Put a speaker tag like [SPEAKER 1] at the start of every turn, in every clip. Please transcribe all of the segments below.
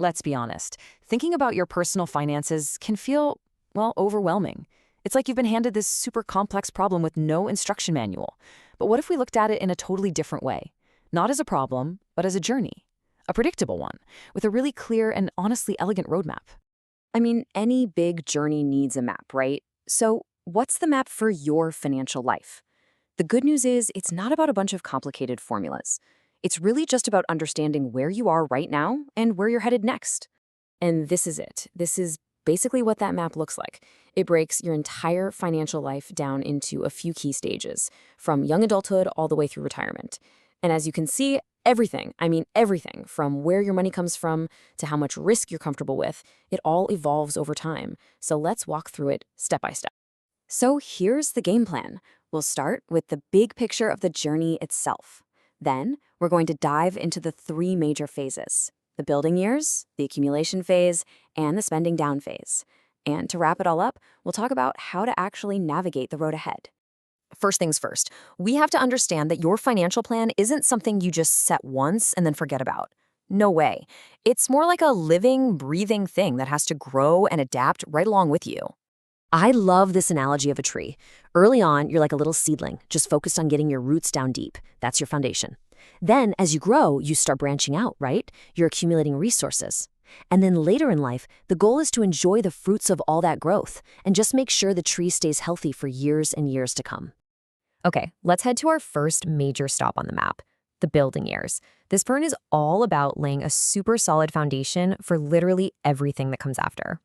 [SPEAKER 1] Let's be honest, thinking about your personal finances can feel, well, overwhelming. It's like you've been handed this super complex problem with no instruction manual. But what if we looked at it in a totally different way? Not as a problem, but as a journey. A predictable one, with a really clear and honestly elegant roadmap.
[SPEAKER 2] I mean, any big journey needs a map, right? So, what's the map for your financial life? The good news is it's not about a bunch of complicated formulas. It's really just about understanding where you are right now and where you're headed next. And this is it. This is basically what that map looks like. It breaks your entire financial life down into a few key stages, from young adulthood all the way through retirement. And as you can see, everything, I mean everything, from where your money comes from to how much risk you're comfortable with, it all evolves over time. So let's walk through it step by step. So here's the game plan. We'll start with the big picture of the journey itself. Then we're going to dive into the three major phases: the building years, the accumulation phase, and the spending down phase. And to wrap it all up, we'll talk about how to actually navigate the road ahead.
[SPEAKER 1] First things first, we have to understand that your financial plan isn't something you just set once and then forget about. No way. It's more like a living, breathing thing that has to grow and adapt right along with you. I love this analogy of a tree. Early on, you're like a little seedling, just focused on getting your roots down deep. That's your foundation. Then, as you grow, you start branching out, right? You're accumulating resources. And then later in life, the goal is to enjoy the fruits of all that growth and just make sure the tree stays healthy for years and years to come.
[SPEAKER 3] Okay, let's head to our first major stop on the map, the building years. This burn is all about laying a super solid foundation for literally everything that comes after.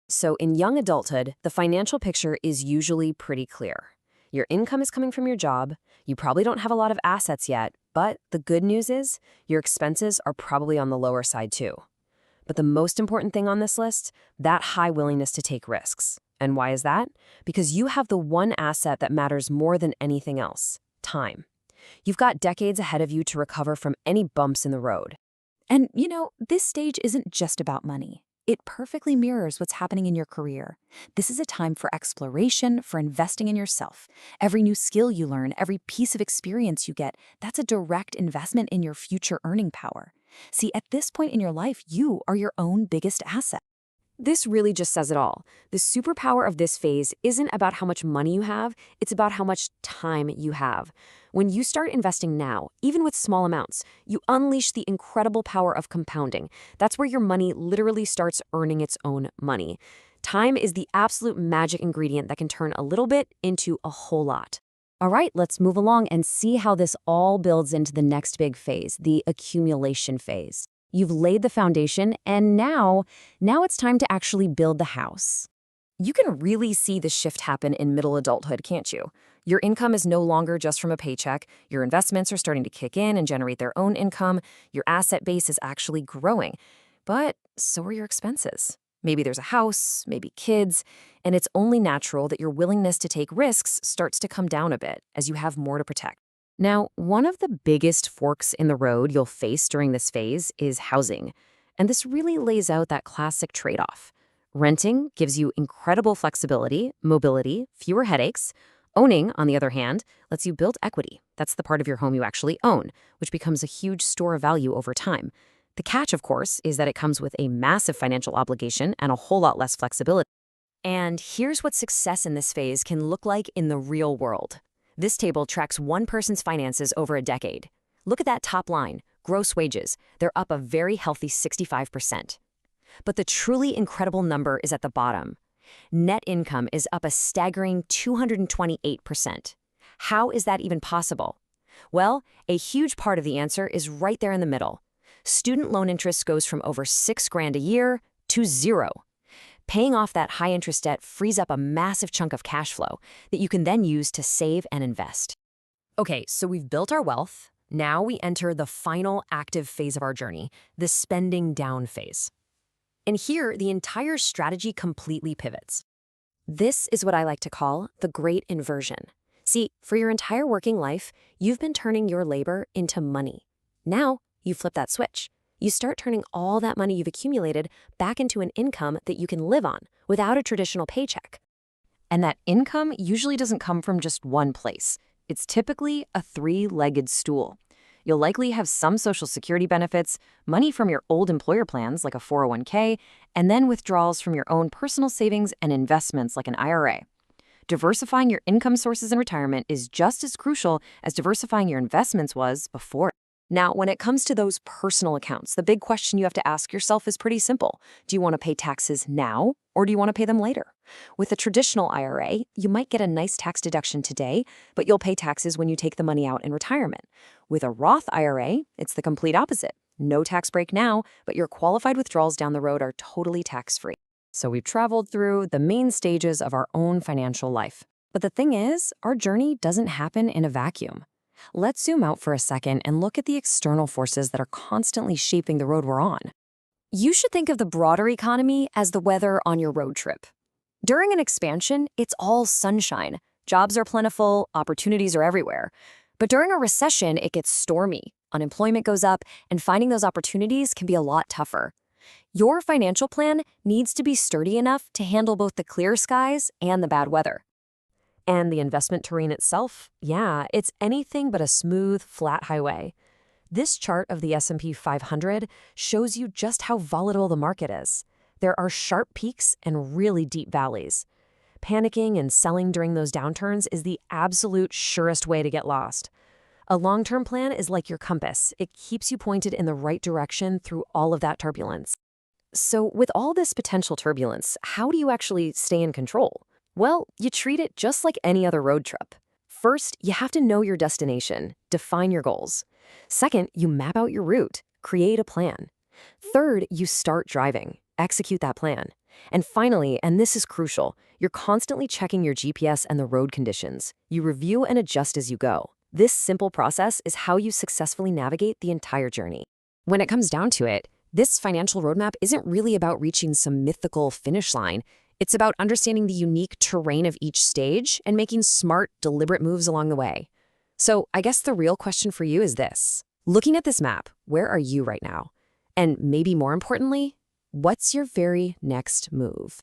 [SPEAKER 2] So in young adulthood, the financial picture is usually pretty clear. Your income is coming from your job, you probably don't have a lot of assets yet, but the good news is your expenses are probably on the lower side too. But the most important thing on this list, that high willingness to take risks. And why is that? Because you have the one asset that matters more than anything else: time. You've got decades ahead of you to recover from any bumps in the road. And, this stage isn't just about money. It perfectly mirrors what's happening in your career. This is a time for exploration, for investing in yourself. Every new skill you learn, every piece of experience you get, that's a direct investment in your future earning power. See, at this point in your life, you are your own biggest asset. This really just says it all. The superpower of this phase isn't about how much money you have, it's about how much time you have. When you start investing now, even with small amounts, you unleash the incredible power of compounding. That's where your money literally starts earning its own money. Time is the absolute magic ingredient that can turn a little bit into a whole lot. All right, let's move along and see how this all builds into the next big phase, the accumulation phase. You've laid the foundation, and now it's time to actually build the house. You can really see the shift happen in middle adulthood, can't you? Your income is no longer just from a paycheck. Your investments are starting to kick in and generate their own income. Your asset base is actually growing. But so are your expenses. Maybe there's a house, maybe kids, and it's only natural that your willingness to take risks starts to come down a bit as you have more to protect. Now, one of the biggest forks in the road you'll face during this phase is housing. And this really lays out that classic trade-off. Renting gives you incredible flexibility, mobility, fewer headaches. Owning, on the other hand, lets you build equity. That's the part of your home you actually own, which becomes a huge store of value over time. The catch, of course, is that it comes with a massive financial obligation and a whole lot less flexibility. And here's what success in this phase can look like in the real world. This table tracks one person's finances over a decade. Look at that top line, gross wages. They're up a very healthy 65%. But the truly incredible number is at the bottom. Net income is up a staggering 228%. How is that even possible? Well, a huge part of the answer is right there in the middle. Student loan interest goes from over $6,000 a year to zero. Paying off that high-interest debt frees up a massive chunk of cash flow that you can then use to save and invest.
[SPEAKER 3] Okay, so we've built our wealth. Now we enter the final active phase of our journey, the spending down phase. And here, the entire strategy completely pivots.
[SPEAKER 2] This is what I like to call the great inversion. See, for your entire working life, you've been turning your labor into money. Now, you flip that switch. You start turning all that money you've accumulated back into an income that you can live on without a traditional paycheck.
[SPEAKER 1] And that income usually doesn't come from just one place. It's typically a three-legged stool. You'll likely have some Social Security benefits, money from your old employer plans like a 401k, and then withdrawals from your own personal savings and investments like an IRA. Diversifying your income sources in retirement is just as crucial as diversifying your investments was before. Now, when it comes to those personal accounts, the big question you have to ask yourself is pretty simple. Do you want to pay taxes now, or do you want to pay them later? With a traditional IRA, you might get a nice tax deduction today, but you'll pay taxes when you take the money out in retirement. With a Roth IRA, it's the complete opposite. No tax break now, but your qualified withdrawals down the road are totally tax-free.
[SPEAKER 2] So we've traveled through the main stages of our own financial life. But the thing is, our journey doesn't happen in a vacuum. Let's zoom out for a second and look at the external forces that are constantly shaping the road we're on.
[SPEAKER 1] You should think of the broader economy as the weather on your road trip. During an expansion, it's all sunshine. Jobs are plentiful, opportunities are everywhere. But during a recession, it gets stormy. Unemployment goes up, and finding those opportunities can be a lot tougher. Your financial plan needs to be sturdy enough to handle both the clear skies and the bad weather.
[SPEAKER 2] And the investment terrain itself, yeah, it's anything but a smooth, flat highway. This chart of the S&P 500 shows you just how volatile the market is. There are sharp peaks and really deep valleys. Panicking and selling during those downturns is the absolute surest way to get lost. A long-term plan is like your compass. It keeps you pointed in the right direction through all of that turbulence.
[SPEAKER 1] So with all this potential turbulence, how do you actually stay in control? Well, you treat it just like any other road trip. First, you have to know your destination, define your goals. Second, you map out your route, create a plan. Third, you start driving, execute that plan. And finally, and this is crucial, you're constantly checking your GPS and the road conditions. You review and adjust as you go. This simple process is how you successfully navigate the entire journey.
[SPEAKER 2] When it comes down to it, this financial roadmap isn't really about reaching some mythical finish line. It's about understanding the unique terrain of each stage and making smart, deliberate moves along the way. So I guess the real question for you is this. Looking at this map, where are you right now? And maybe more importantly, what's your very next move?